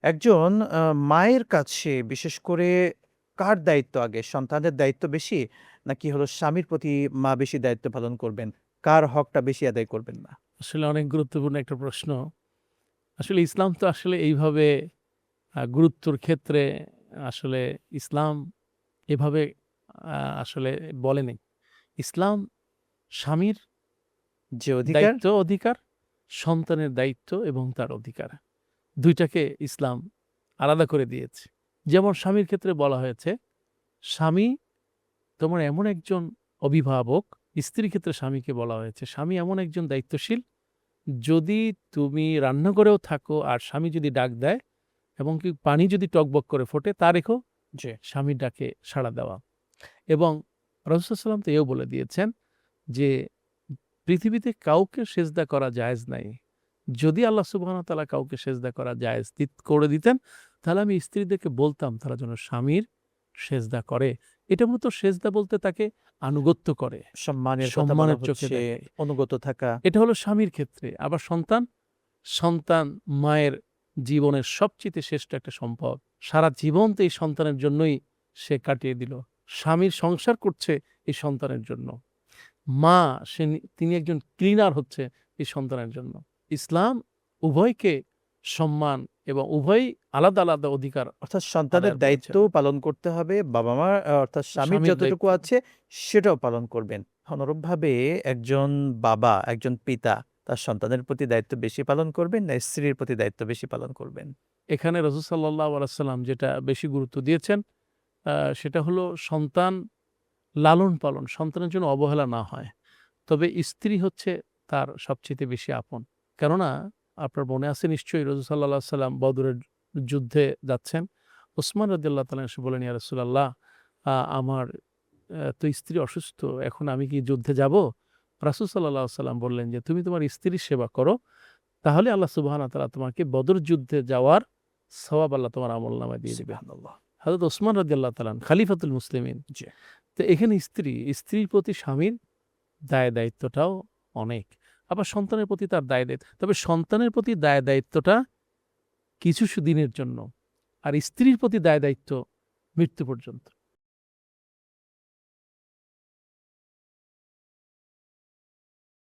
একজন মায়ের কাছে বিশেষ করে কার দায়িত্ব আগে? সন্তানের দায়িত্ব বেশি? নাকি হলো স্বামীর প্রতি মা বেশি দায়িত্ব পালন করবেন? কার হকটা বেশি আদায় করবেন না? আসলে অনেক গুরুত্বপূর্ণ একটা প্রশ্ন। আসলে ইসলাম তো আসলে এইভাবে গুরুত্বর ক্ষেত্রে আসলে ইসলাম এভাবে আসলে বলেনি। ইসলাম স্বামীর যে অধিকার দায়িত্ব, অধিকার, সন্তানের দায়িত্ব এবং তার অধিকার। ২ টাকে ইসলাম আলাদা করে দিয়েছে। যেমন স্বামীর ক্ষেত্রে বলা হয়েছে, স্বামী তোমার এমন একজন অভিভাবক, স্ত্রীর ক্ষেত্রে স্বামীকে বলা হয়েছে, স্বামী এমন একজন দায়িত্বশীল, যদি তুমি রান্নাঘরেও থাকো আর স্বামী যদি ডাক দেয় এবং কি পানি যদি টগবগ করে ফোটে তা রেখো জি। স্বামীর ডাকে সাড়া দেওয়া। এবং রাসূল সাল্লাল্লাহু আলাইহি ওয়াসাল্লাম তো এও বলে দিয়েছেন যে পৃথিবীতে কাউকে সেজদা করা জায়েজ নাই। যদি আল্লাহ সুবহানাহু ওয়া তাআলা কাউকে সেজদা করা জায়েজ করে দিতেন, তাহলে আমি স্ত্রীদেরকে বলতাম তারা যেন স্বামীর সেজদা করে। এটা মূলত সেজদা বলতে তাকে আনুগত্য করে, সম্মানের কথা বলা সম্মানের চোখে হচ্ছে, দেখে। অনুগত থাকা। এটা হলো স্বামীর ক্ষেত্রে। আবার সন্তান, সন্তান মায়ের জীবনের সবচাইতে শ্রেষ্ঠ একটা সম্পদ। সারা জীবন তো এই সন্তানের জন্যই সে কাটিয়ে দিল। স্বামীর সংসার করছে এই সন্তানের জন্য। মা তিনি একজন ক্লিনার হচ্ছে এই সন্তানের জন্য। ইসলাম উভয়কে সম্মান এবং উভয়ই আলাদা, আলাদা অধিকার অর্থাৎ সন্তানের আদায় করেছেন। দায়িত্বও পালন করতে হবে। বাবা-মা অর্থাৎ স্বামীর স্বামীর যতটুকু দায়িত্ব। আছে সেটাও পালন করবেন। অনুরূপভাবে একজন বাবা, একজন পিতা তার সন্তানের প্রতি দায়িত্ব বেশি পালন করবেন না স্ত্রীর প্রতি দায়িত্ব বেশি পালন করবেন? এখানে রাসূল সাল্লাল্লাহু আলাইহি ওয়াসাল্লাম যেটা বেশি গুরুত্ব দিয়েছেন সেটা হলো সন্তান লালন-পালন, সন্তানের জন্য অবহেলা না হয়। তবে স্ত্রী হচ্ছে তার সবচাইতে বেশি আপন। কেননা আপনার মনে আছে নিশ্চয়ই রাসূল সাল্লাল্লাহু আলাইহি ওয়াসাল্লাম বদরের যুদ্ধে যাচ্ছেন। ওসমান রাদিয়াল্লাহু তাআলা এসে বললেন, ইয়া রাসূলাল্লাহ আমার তো স্ত্রী অসুস্থ। এখন আমি কি যুদ্ধে যাব? রাসূল সাল্লাল্লাহু আলাইহি ওয়াসাল্লাম বললেন যে, "তুমি তোমার স্ত্রীর সেবা করো। তাহলে আল্লাহ সুবহানাহু ওয়া তাআলা তোমাকে বদর যুদ্ধে যাওয়ার সওয়াব আল্লাহ তোমার আমলনামায় দিয়ে দিবেন।" সুবহানাল্লাহ। হযরত ওসমান রাদিয়াল্লাহু তাআলা খলিফাতুল মুসলিমিন। জি। তো এখানে স্ত্রীর প্রতি স্বামীর দায়-দায়িত্বটাও অনেক। আবার সন্তানের প্রতি তার দায়-দায়িত্ব। তবে সন্তানের প্রতি দায়-দায়িত্বটা কিছু দিনের জন্য। আর স্ত্রীর প্রতি দায়-দায়িত্ব মৃত্যু পর্যন্ত।